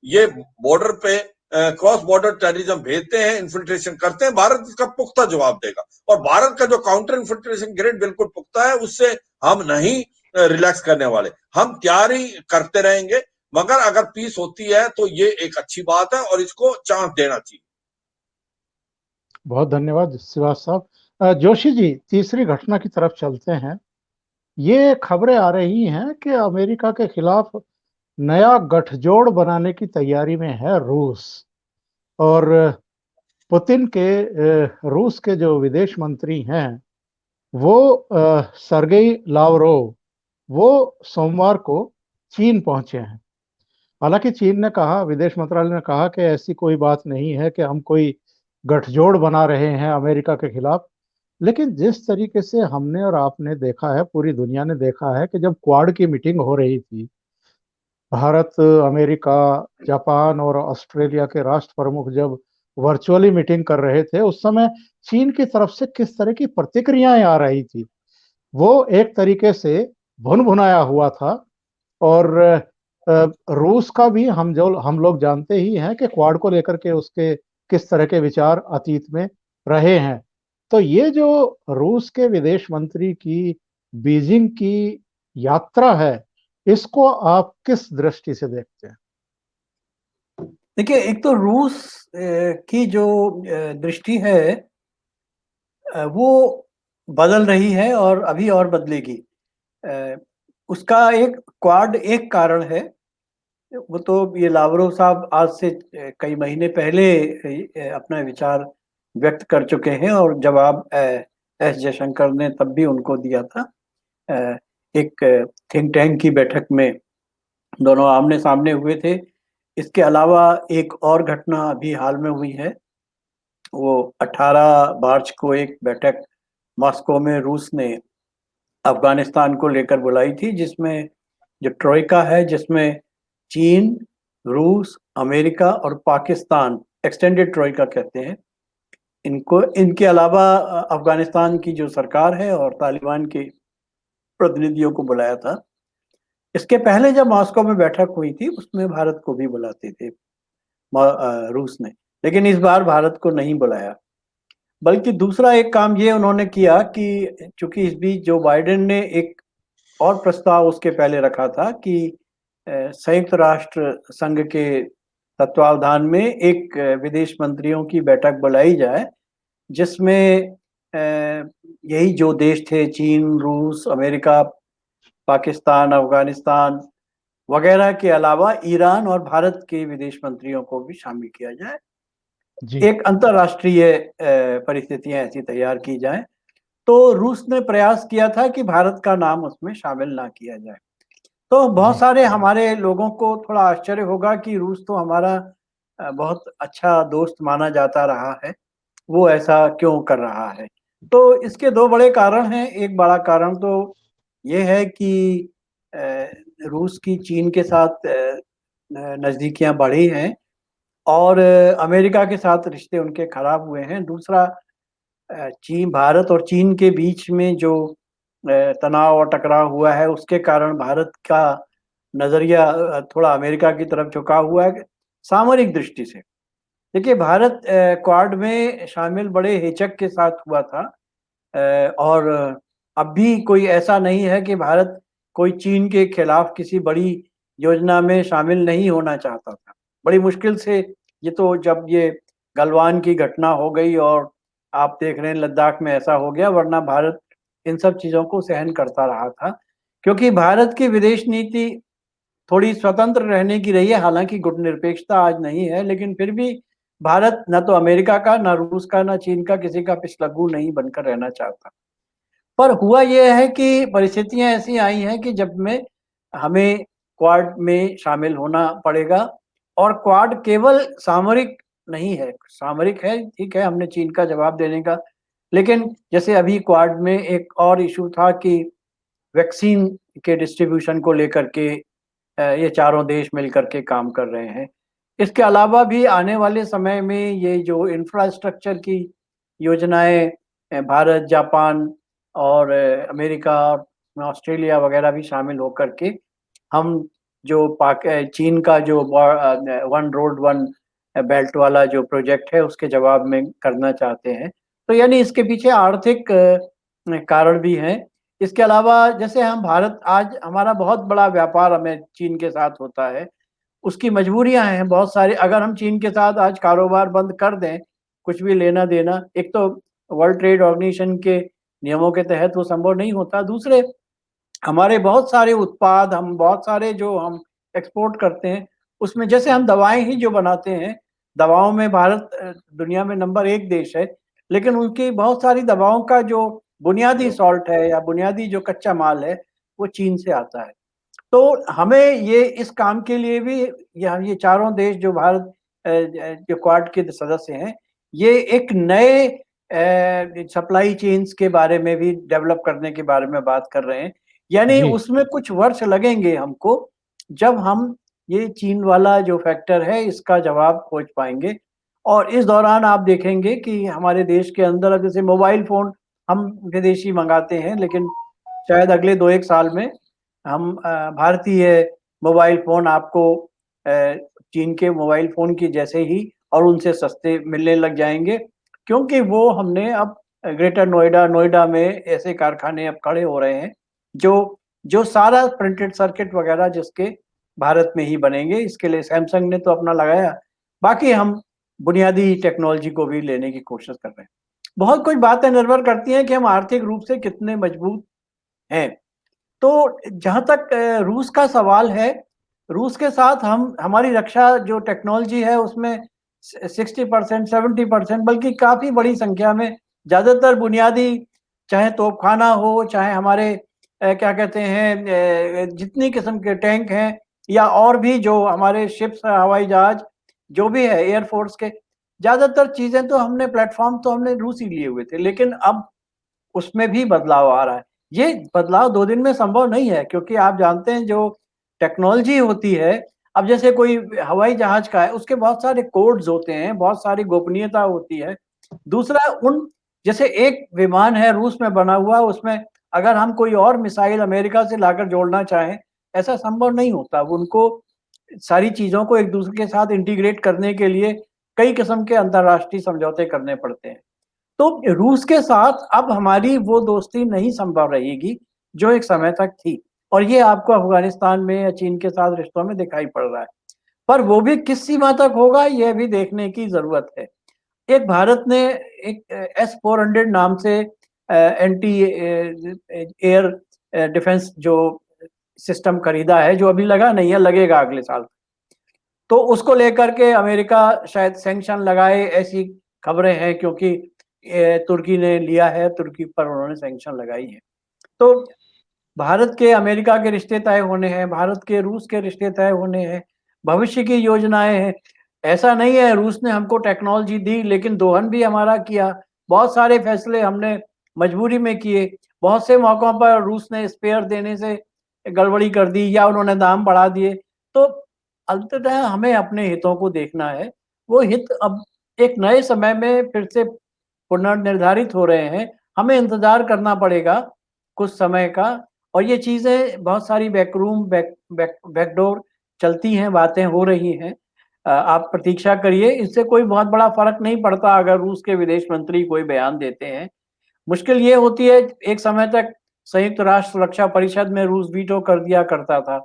ये बॉर्डर पे क्रॉस बॉर्डर टेररिज्म भेजते हैं, इन्फिल्ट्रेशन करते हैं, भारत इसका पुख्ता जवाब देगा। और भारत का जो काउंटर इन्फिल्ट्रेशन ग्रेड बिल्कुल पुख्ता है, उससे हम नहीं रिलैक्स करने वाले, हम तैयारी करते रहेंगे। मगर अगर पीस होती है तो ये एक अच्छी बात है और इसको चांस देना चाहिए। बहुत धन्यवाद श्रीवास साहब। जोशी जी, तीसरी घटना की तरफ चलते हैं। ये खबरें आ रही हैं कि अमेरिका के खिलाफ नया गठजोड़ बनाने की तैयारी में है रूस। और पुतिन के रूस के जो विदेश मंत्री हैं वो सरगेई लावरोव, वो सोमवार को चीन पहुंचे हैं। हालांकि चीन ने कहा, विदेश मंत्रालय ने कहा कि ऐसी कोई बात नहीं है कि हम कोई गठजोड़ बना रहे हैं अमेरिका के खिलाफ। लेकिन जिस तरीके से हमने और आपने देखा है, पूरी दुनिया ने देखा है कि जब क्वाड की मीटिंग हो रही थी, भारत, अमेरिका, जापान और ऑस्ट्रेलिया के राष्ट्र प्रमुख जब वर्चुअली मीटिंग कर रहे थे, उस समय चीन की तरफ से किस तरह की प्रतिक्रियाएं आ रही थी, वो एक तरीके से भुन भुनाया हुआ था। और रूस का भी हम लोग जानते ही हैं कि क्वाड को लेकर के उसके किस तरह के विचार अतीत में रहे हैं। तो ये जो रूस के विदेश मंत्री की बीजिंग की यात्रा है, इसको आप किस दृष्टि से देखते हैं? देखिए, एक तो रूस की जो दृष्टि है वो बदल रही है और अभी और बदलेगी। अ, उसका एक क्वाड एक कारण है, वो तो ये लावरोव साहब आज से कई महीने पहले अपना विचार व्यक्त कर चुके हैं और जवाब एस जयशंकर ने तब भी उनको दिया था। अ, एक थिंक टैंक की बैठक में दोनों आमने सामने हुए थे। इसके अलावा एक और घटना अभी हाल में हुई है, वो 18 मार्च को एक बैठक मॉस्को में रूस ने अफगानिस्तान को लेकर बुलाई थी, जिसमें जो ट्रोइका है, जिसमें चीन, रूस, अमेरिका और पाकिस्तान, एक्सटेंडेड ट्रोइका कहते हैं इनको, इनके अलावा अफगानिस्तान की जो सरकार है और तालिबान के प्रतिनिधियों को बुलाया था। इसके पहले जब मॉस्को में बैठक हुई थी उसमें भारत को भी बुलाते थे रूस ने, लेकिन इस बार भारत को नहीं बुलाया। बल्कि दूसरा एक काम ये उन्होंने किया कि चूंकि इस बीच जो बाइडेन ने एक और प्रस्ताव उसके पहले रखा था कि संयुक्त राष्ट्र संघ के तत्वावधान में एक विदेश मंत्रियों की बैठक बुलाई जाए, जिसमें यही जो देश थे, चीन, रूस, अमेरिका, पाकिस्तान, अफगानिस्तान वगैरह के अलावा ईरान और भारत के विदेश मंत्रियों को भी शामिल किया जाए। जी। एक अंतर्राष्ट्रीय परिस्थितियां ऐसी तैयार की जाए। तो रूस ने प्रयास किया था कि भारत का नाम उसमें शामिल ना किया जाए। तो बहुत जी। सारे हमारे लोगों को थोड़ा आश्चर्य होगा कि रूस तो हमारा बहुत अच्छा दोस्त माना जाता रहा है, वो ऐसा क्यों कर रहा है? तो इसके दो बड़े कारण हैं। एक बड़ा कारण तो ये है कि अ, रूस की चीन के साथ नज़दीकियाँ बढ़ी हैं और अमेरिका के साथ रिश्ते उनके खराब हुए हैं। दूसरा, चीन, भारत और चीन के बीच में जो तनाव और टकराव हुआ है, उसके कारण भारत का नज़रिया थोड़ा अमेरिका की तरफ झुका हुआ है सामरिक दृष्टि से। देखिए, भारत क्वाड में शामिल बड़े हिचक के साथ हुआ था और अब भी कोई ऐसा नहीं है कि भारत कोई चीन के खिलाफ किसी बड़ी योजना में शामिल नहीं होना चाहता था। बड़ी मुश्किल से ये तो जब ये गलवान की घटना हो गई और आप देख रहे हैं लद्दाख में ऐसा हो गया, वरना भारत इन सब चीज़ों को सहन करता रहा था। क्योंकि भारत की विदेश नीति थोड़ी स्वतंत्र रहने की रही है, हालाँकि गुटनिरपेक्षता आज नहीं है, लेकिन फिर भी भारत ना तो अमेरिका का, ना रूस का, ना चीन का किसी का पिछलग्गू नहीं बनकर रहना चाहता। पर हुआ ये है कि परिस्थितियाँ ऐसी आई हैं कि जब में हमें क्वाड में शामिल होना पड़ेगा और क्वाड केवल सामरिक नहीं है, सामरिक है, ठीक है, हमने चीन का जवाब देने का, लेकिन जैसे अभी क्वाड में एक और इश्यू था कि वैक्सीन के डिस्ट्रीब्यूशन को लेकर के ये चारों देश मिलकर के काम कर रहे हैं। इसके अलावा भी आने वाले समय में ये जो इंफ्रास्ट्रक्चर की योजनाएँ भारत, जापान और अमेरिका और ऑस्ट्रेलिया वगैरह भी शामिल होकर के हम जो चीन का जो वन रोड वन बेल्ट वाला जो प्रोजेक्ट है उसके जवाब में करना चाहते हैं। तो यानी इसके पीछे आर्थिक कारण भी हैं। इसके अलावा जैसे हम भारत, आज हमारा बहुत बड़ा व्यापार हमें चीन के साथ होता है, उसकी मजबूरियाँ हैं बहुत सारी। अगर हम चीन के साथ आज कारोबार बंद कर दें, कुछ भी लेना-देना, एक तो वर्ल्ड ट्रेड ऑर्गेनाइजेशन के नियमों के तहत वो संभव नहीं होता। दूसरे, हमारे बहुत सारे उत्पाद, हम बहुत सारे जो हम एक्सपोर्ट करते हैं, उसमें जैसे हम दवाएँ ही जो बनाते हैं, दवाओं में भारत दुनिया में नंबर 1 देश है, लेकिन उनकी बहुत सारी दवाओं का जो बुनियादी सॉल्ट है या बुनियादी जो कच्चा माल है, वो चीन से आता है। तो हमें ये इस काम के लिए भी ये चारों देश जो भारत जो क्वाड के सदस्य हैं, ये एक नए सप्लाई चेन्स के बारे में भी डेवलप करने के बारे में बात कर रहे हैं। यानी जी। उसमें कुछ वर्ष लगेंगे हमको, जब हम ये चीन वाला जो फैक्टर है इसका जवाब खोज पाएँगे। और इस दौरान आप देखेंगे कि हमारे देश के अंदर अब जैसे मोबाइल फ़ोन हम विदेशी मँगाते हैं, लेकिन शायद अगले 2-1 साल में हम भारतीय मोबाइल फ़ोन आपको चीन के मोबाइल फ़ोन की जैसे ही और उनसे सस्ते मिलने लग जाएँगे, क्योंकि वो हमने अब ग्रेटर नोएडा में ऐसे कारखाने अब खड़े हो रहे हैं, जो जो सारा प्रिंटेड सर्किट वगैरह जिसके भारत में ही बनेंगे। इसके लिए सैमसंग ने तो अपना लगाया, बाकी हम बुनियादी टेक्नोलॉजी को भी लेने की कोशिश कर रहे हैं। बहुत कुछ बातें निर्भर करती हैं कि हम आर्थिक रूप से कितने मजबूत हैं। तो जहां तक रूस का सवाल है, रूस के साथ हम हमारी रक्षा जो टेक्नोलॉजी है उसमें 60% 70% बल्कि काफी बड़ी संख्या में ज्यादातर बुनियादी, चाहे तोपखाना हो, चाहे हमारे क्या कहते हैं जितनी किस्म के टैंक हैं या और भी जो हमारे शिप्स, हवाई जहाज जो भी है एयरफोर्स के, ज्यादातर चीजें तो हमने प्लेटफॉर्म तो हमने रूस ही लिए हुए थे। लेकिन अब उसमें भी बदलाव आ रहा है। ये बदलाव 2 दिन में संभव नहीं है, क्योंकि आप जानते हैं जो टेक्नोलॉजी होती है, अब जैसे कोई हवाई जहाज का है, उसके बहुत सारे कोड्स होते हैं, बहुत सारी गोपनीयता होती है। दूसरा, उन जैसे एक विमान है रूस में बना हुआ, उसमें अगर हम कोई और मिसाइल अमेरिका से लाकर जोड़ना चाहें, ऐसा संभव नहीं होता। उनको सारी चीज़ों को एक दूसरे के साथ इंटीग्रेट करने के लिए कई किस्म के अंतर्राष्ट्रीय समझौते करने पड़ते हैं। तो रूस के साथ अब हमारी वो दोस्ती नहीं संभव रहेगी जो एक समय तक थी, और ये आपको अफगानिस्तान में या चीन के साथ रिश्तों में दिखाई पड़ रहा है। पर वो भी किस सीमा तक होगा, यह भी देखने की जरूरत है। एक भारत ने एक S-400 नाम से एंटी एयर डिफेंस जो सिस्टम खरीदा है, जो अभी लगा नहीं है, लगेगा अगले साल। तो उसको लेकर के अमेरिका शायद सैंक्शन लगाए, ऐसी खबरें हैं, क्योंकि तुर्की ने लिया है, तुर्की पर उन्होंने सैंक्शन लगाई है। तो भारत के अमेरिका के रिश्ते तय होने हैं, भारत के रूस के रिश्ते तय होने हैं, भविष्य की योजनाएं हैं। ऐसा नहीं है रूस ने हमको टेक्नोलॉजी दी लेकिन दोहन भी हमारा किया। बहुत सारे फैसले हमने मजबूरी में किए, बहुत से मौकों पर रूस ने स्पेयर देने से गड़बड़ी कर दी या उन्होंने दाम बढ़ा दिए। तो अंततः हमें अपने हितों को देखना है। वो हित अब एक नए समय में फिर से पुनर्निर्धारित हो रहे हैं। हमें इंतजार करना पड़ेगा कुछ समय का, और ये चीजें बहुत सारी बैकरूम बैकडोर चलती हैं, बातें हो रही हैं। आप प्रतीक्षा करिए, इससे कोई बहुत बड़ा फर्क नहीं पड़ता अगर रूस के विदेश मंत्री कोई बयान देते हैं। मुश्किल ये होती है, एक समय तक संयुक्त राष्ट्र सुरक्षा परिषद में रूस वीटो कर दिया करता था,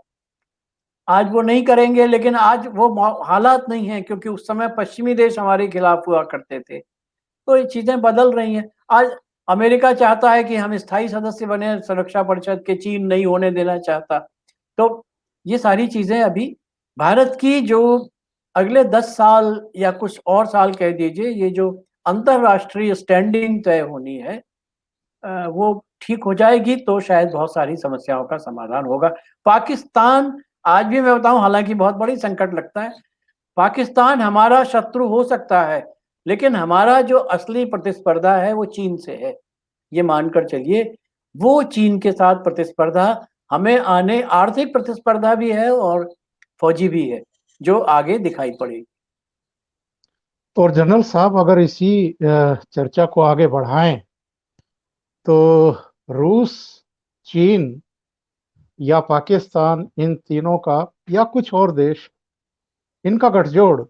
आज वो नहीं करेंगे। लेकिन आज वो हालात नहीं है, क्योंकि उस समय पश्चिमी देश हमारे खिलाफ हुआ करते थे। तो ये चीजें बदल रही हैं। आज अमेरिका चाहता है कि हम स्थायी सदस्य बने सुरक्षा परिषद के, चीन नहीं होने देना चाहता। तो ये सारी चीजें अभी भारत की जो अगले 10 साल या कुछ और साल कह दीजिए, ये जो अंतरराष्ट्रीय स्टैंडिंग तय होनी है, वो ठीक हो जाएगी तो शायद बहुत सारी समस्याओं का समाधान होगा। पाकिस्तान, आज भी मैं बताऊं, हालांकि बहुत बड़ी संकट लगता है, पाकिस्तान हमारा शत्रु हो सकता है, लेकिन हमारा जो असली प्रतिस्पर्धा है वो चीन से है, ये मानकर चलिए। वो चीन के साथ प्रतिस्पर्धा हमें आने, आर्थिक प्रतिस्पर्धा भी है और फौजी भी है, जो आगे दिखाई पड़ेगी। और जनरल साहब, अगर इसी चर्चा को आगे बढ़ाएं तो रूस, चीन या पाकिस्तान, इन तीनों का या कुछ और देश, इनका गठजोड़,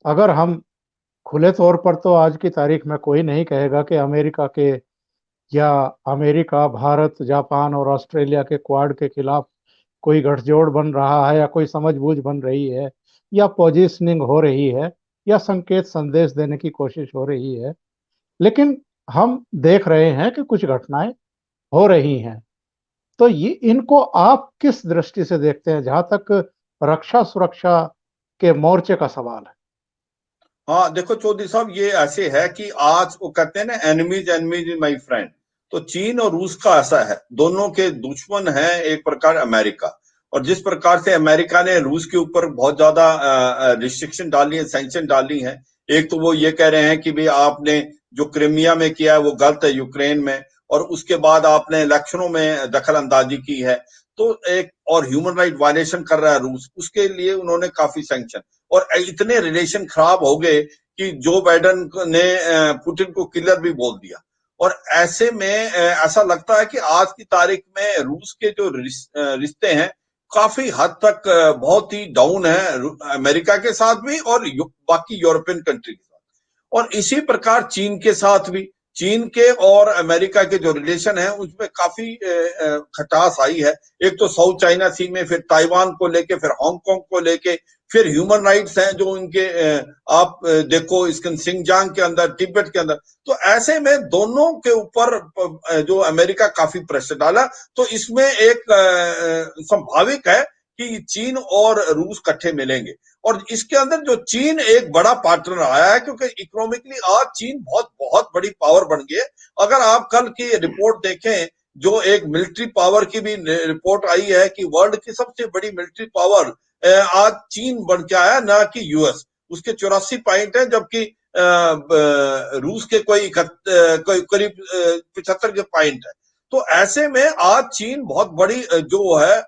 अगर हम खुले तौर पर, तो आज की तारीख में कोई नहीं कहेगा कि अमेरिका के या अमेरिका, भारत, जापान और ऑस्ट्रेलिया के क्वाड के खिलाफ कोई गठजोड़ बन रहा है या कोई समझबूझ बन रही है या पोजीशनिंग हो रही है या संकेत संदेश देने की कोशिश हो रही है। लेकिन हम देख रहे हैं कि कुछ घटनाएं हो रही हैं। तो ये, इनको आप किस दृष्टि से देखते हैं जहां तक रक्षा सुरक्षा के मोर्चे का सवाल है? हाँ देखो चौधरी साहब, ये ऐसे है कि आज वो कहते हैं ना, एनिमीज एनिमीज माय फ्रेंड। तो चीन और रूस का ऐसा है, दोनों के दुश्मन है एक प्रकार अमेरिका। और जिस प्रकार से अमेरिका ने रूस के ऊपर बहुत ज्यादा रिस्ट्रिक्शन डाली है, सैंक्शन डाली है। एक तो वो ये कह रहे हैं कि भाई आपने जो क्रिमिया में किया है वो गलत है, यूक्रेन में, और उसके बाद आपने इलेक्शनों में दखल अंदाजी की है। तो एक और ह्यूमन राइट वायलेशन कर रहा है रूस, उसके लिए उन्होंने काफी सैंक्शन, और इतने रिलेशन खराब हो गए कि जो बाइडन ने पुतिन को किलर भी बोल दिया। और ऐसे में ऐसा लगता है कि आज की तारीख में रूस के जो रिश्ते हैं काफी हद तक बहुत ही डाउन है, अमेरिका के साथ भी और बाकी यूरोपियन कंट्री के साथ। और इसी प्रकार चीन के साथ भी, चीन के और अमेरिका के जो रिलेशन है उसमें काफी खटास आई है। एक तो साउथ चाइना सी में, फिर ताइवान को लेके, फिर हांगकांग को लेके, फिर ह्यूमन राइट्स हैं जो उनके आप देखो इसके सिंगजांग के अंदर, तिब्बत के अंदर। तो ऐसे में दोनों के ऊपर जो अमेरिका काफी प्रेशर डाला, तो इसमें एक संभाविक है कि चीन और रूस इकट्ठे मिलेंगे। और इसके अंदर जो चीन एक बड़ा पार्टनर आया है, क्योंकि इकोनॉमिकली आज चीन बहुत बहुत बड़ी पावर बन गई है। अगर आप कल की रिपोर्ट देखें, जो एक मिलिट्री पावर की भी रिपोर्ट आई है कि वर्ल्ड की सबसे बड़ी मिलिट्री पावर आज चीन बन के आया, ना कि यूएस। उसके 84 पॉइंट है, जबकि रूस के कोई करीब 75 के पॉइंट है। तो ऐसे में आज चीन बहुत बड़ी जो है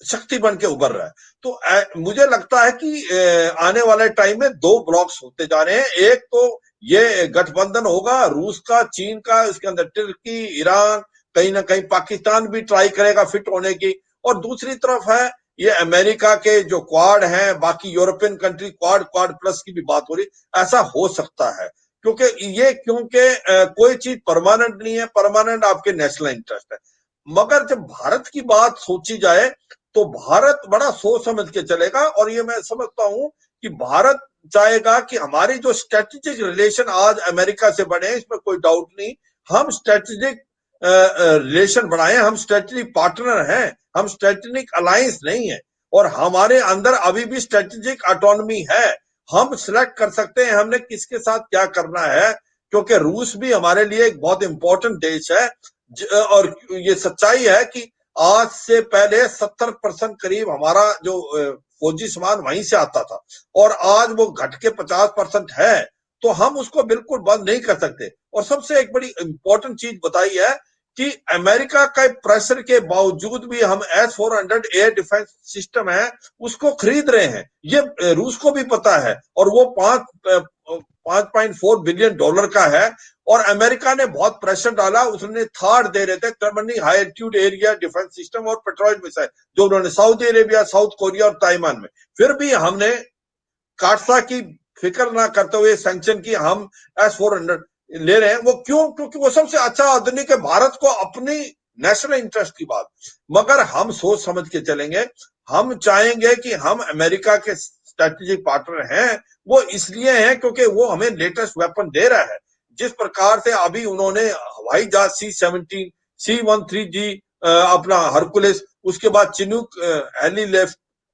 शक्ति बन के उभर रहा है। तो मुझे लगता है कि आने वाले टाइम में दो ब्लॉक्स होते जा रहे हैं। एक तो ये गठबंधन होगा रूस का, चीन का, इसके अंदर तुर्की, ईरान, कहीं ना कहीं पाकिस्तान भी ट्राई करेगा फिट होने की। और दूसरी तरफ है ये अमेरिका के जो क्वाड हैं, बाकी यूरोपियन कंट्री, क्वाड प्लस की भी बात हो रही। ऐसा हो सकता है क्योंकि कोई चीज परमानेंट नहीं है, परमानेंट आपके नेशनल इंटरेस्ट है। मगर जब भारत की बात सोची जाए तो भारत बड़ा सोच समझ के चलेगा। और ये मैं समझता हूं कि भारत चाहेगा कि हमारी जो स्ट्रेटेजिक रिलेशन आज अमेरिका से बने, इसमें कोई डाउट नहीं, हम स्ट्रेटेजिक रिलेशन बनाए, हम स्ट्रेटेजिक पार्टनर हैं, हम स्ट्रेटेजिक अलायंस नहीं है। और हमारे अंदर अभी भी स्ट्रेटेजिक ऑटोनॉमी है, हम सिलेक्ट कर सकते हैं हमने किसके साथ क्या करना है। क्योंकि रूस भी हमारे लिए एक बहुत इंपॉर्टेंट देश है। और ये सच्चाई है कि आज से पहले 70% करीब हमारा जो फौजी सामान वहीं से आता था, और आज वो घट के 50% है। तो हम उसको बिल्कुल बंद नहीं कर सकते। और सबसे एक बड़ी इंपॉर्टेंट चीज बताई है कि अमेरिका के प्रेशर के बावजूद भी हम S-400 एयर डिफेंस सिस्टम है उसको खरीद रहे हैं। ये रूस को भी पता है, और वो 5.4 बिलियन डॉलर का है। और अमेरिका ने बहुत प्रेशर डाला, उसने थार दे रहे थे, terminal high altitude area defence system और पेट्रोइड मिसाइल, जो उन्होंने सऊदी अरेबिया, साउथ कोरिया और ताइवान में। फिर भी हमने काटसा की फिक्र ना करते हुए सैंक्शन की हम S-400 ले रहे हैं। वो क्यों? क्योंकि वो सबसे अच्छा आधुनिक है, भारत को अपनी नेशनल इंटरेस्ट की बात। मगर हम सोच समझ के चलेंगे। हम चाहेंगे कि हम अमेरिका के स्ट्रेटेजिक पार्टनर हैं, वो इसलिए हैं क्योंकि वो हमें लेटेस्ट वेपन दे रहा है। जिस प्रकार से अभी उन्होंने हवाई जहाज C-17, C-13G, अपना हरकुलिस, उसके बाद चिनूक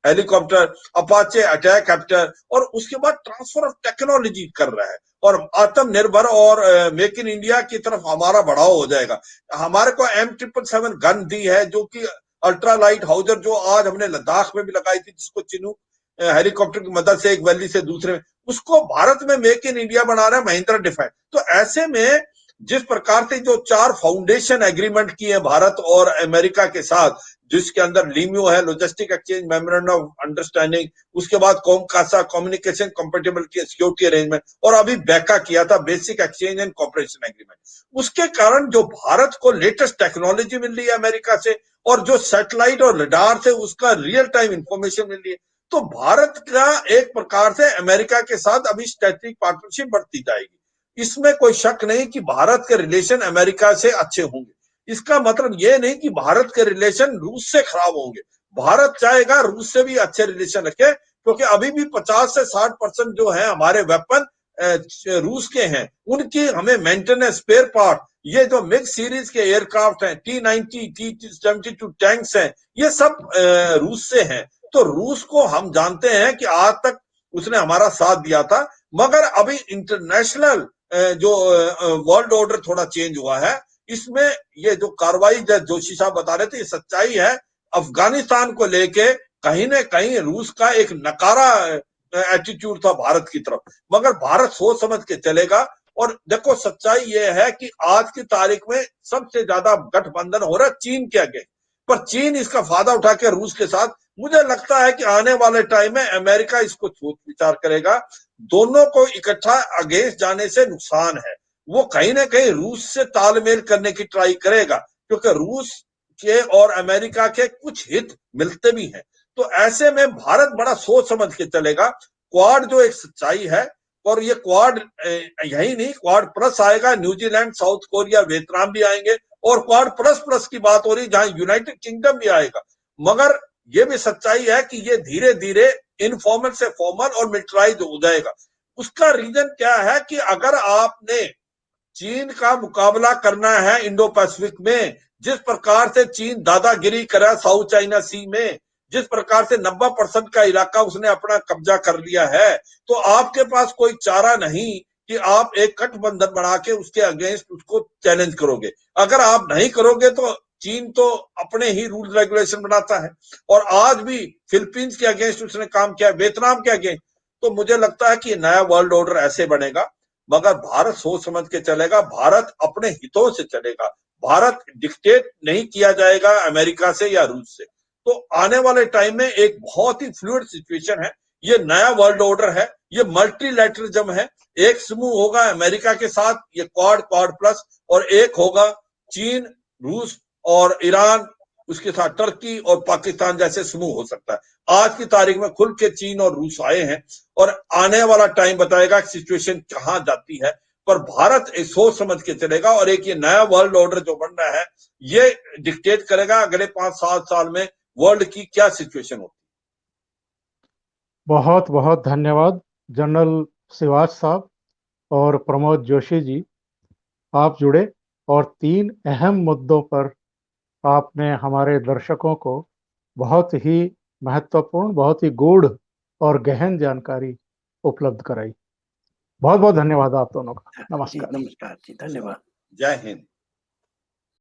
हेलीकॉप्टर, अपाचे अटैक हेप्टर, और उसके बाद ट्रांसफर ऑफ टेक्नोलॉजी कर रहा है। और आत्मनिर्भर और मेक इन इंडिया की तरफ हमारा बढ़ाव हो जाएगा। हमारे को M777 गन दी है, जो कि अल्ट्रा लाइट हाउजर, जो आज हमने लद्दाख में भी लगाई थी, जिसको चिनूक हेलीकॉप्टर की मदद से एक वैली से दूसरे में, उसको भारत में मेक इन इंडिया बना रहा है महिंद्रा डिफेंस। तो ऐसे में जिस प्रकार से जो 4 फाउंडेशन एग्रीमेंट किए हैं भारत और अमेरिका के साथ, जिसके अंदर लीम्यू है, logistic exchange memorandum of understanding, उसके बाद कोमकासा कम्युनिकेशन कंपैटिबिलिटी सिक्योरिटी अरेंजमेंट, और अभी बैका किया था basic exchange and cooperation agreement. उसके कारण जो भारत को लेटेस्ट टेक्नोलॉजी मिल रही है अमेरिका से, और जो सैटेलाइट और रडार से उसका रियल टाइम इंफॉर्मेशन मिल रही है, तो भारत का एक प्रकार से अमेरिका के साथ अभी स्ट्रेटेजिक पार्टनरशिप बढ़ती जाएगी। इसमें कोई शक नहीं कि भारत के रिलेशन अमेरिका से अच्छे होंगे। इसका मतलब यह नहीं कि भारत के रिलेशन रूस से खराब होंगे। भारत चाहेगा रूस से भी अच्छे रिलेशन रखे, क्योंकि अभी भी 50 से 60% जो है हमारे वेपन रूस के हैं। उनकी हमें मेंटेनेंस, स्पेयर पार्ट, ये जो मिक्स सीरीज के एयरक्राफ्ट हैं, T-90, T-72 टैंक्स हैं, ये सब रूस से हैं। तो रूस को हम जानते हैं कि आज तक उसने हमारा साथ दिया था। मगर अभी इंटरनेशनल जो वर्ल्ड ऑर्डर थोड़ा चेंज हुआ है, इसमें ये जो कार्रवाई जोशी साहब बता रहे थे, ये सच्चाई है। अफगानिस्तान को लेके कहीं ना कहीं रूस का एक नकारा एटीट्यूड था भारत की तरफ, मगर भारत सोच समझ के चलेगा। और देखो सच्चाई ये है कि आज की तारीख में सबसे ज्यादा गठबंधन हो रहा है चीन के आगे, पर चीन इसका फायदा उठा के रूस के साथ, मुझे लगता है कि आने वाले टाइम में अमेरिका इसको सोच विचार करेगा। दोनों को इकट्ठा अगेंस्ट जाने से नुकसान है। वो कहीं ना कहीं रूस से तालमेल करने की ट्राई करेगा, क्योंकि रूस के और अमेरिका के कुछ हित मिलते भी हैं। तो ऐसे में भारत बड़ा सोच समझ के चलेगा। क्वाड जो एक सच्चाई है, और ये क्वाड यही नहीं, क्वाड प्लस आएगा, न्यूजीलैंड, साउथ कोरिया, वियतनाम भी आएंगे, और क्वाड प्लस प्लस की बात हो रही जहां यूनाइटेड किंगडम भी आएगा। मगर ये भी सच्चाई है कि ये धीरे धीरे इनफॉर्मल से फॉर्मल और मिलिटराइज हो जाएगा। उसका रीजन क्या है कि अगर आपने चीन का मुकाबला करना है इंडो पैसिफिक में, जिस प्रकार से चीन दादागिरी करा साउथ चाइना सी में, जिस प्रकार से 90% का इलाका उसने अपना कब्जा कर लिया है, तो आपके पास कोई चारा नहीं कि आप एक गठबंधन बना के उसके अगेंस्ट उसको चैलेंज करोगे। अगर आप नहीं करोगे तो चीन तो अपने ही रूल रेगुलेशन बनाता है, और आज भी फिलीपींस के अगेंस्ट उसने काम किया, वियतनाम के अगेंस्ट। तो मुझे लगता है कि नया वर्ल्ड ऑर्डर ऐसे बनेगा, मगर भारत सोच समझ के चलेगा, भारत अपने हितों से चलेगा, भारत डिक्टेट नहीं किया जाएगा अमेरिका से या रूस से। तो आने वाले टाइम में एक बहुत ही फ्लूइड सिचुएशन है, ये नया वर्ल्ड ऑर्डर है, ये मल्टीलैटरलिज्म है। एक समूह होगा अमेरिका के साथ, ये क्वाड प्लस, और एक होगा चीन, रूस और ईरान, उसके साथ टर्की और पाकिस्तान जैसे समूह हो सकता है। आज की तारीख में खुल के चीन और रूस आए हैं, और आने वाला टाइम बताएगा कि सिचुएशन कहां जाती है। पर भारत एक सोच समझ के चलेगा, और एक ये नया वर्ल्ड ऑर्डर जो बन रहा है, ये डिक्टेट करेगा अगले 5-7 साल में वर्ल्ड की क्या सिचुएशन होती है। बहुत बहुत धन्यवाद जनरल शिवाज साहब और प्रमोद जोशी जी, आप जुड़े और 3 अहम मुद्दों पर आपने हमारे दर्शकों को बहुत ही महत्वपूर्ण, बहुत ही गूढ़ और गहन जानकारी उपलब्ध कराई। बहुत बहुत धन्यवाद आप दोनों का। नमस्कार। नमस्कार जी, धन्यवाद। जय हिंद।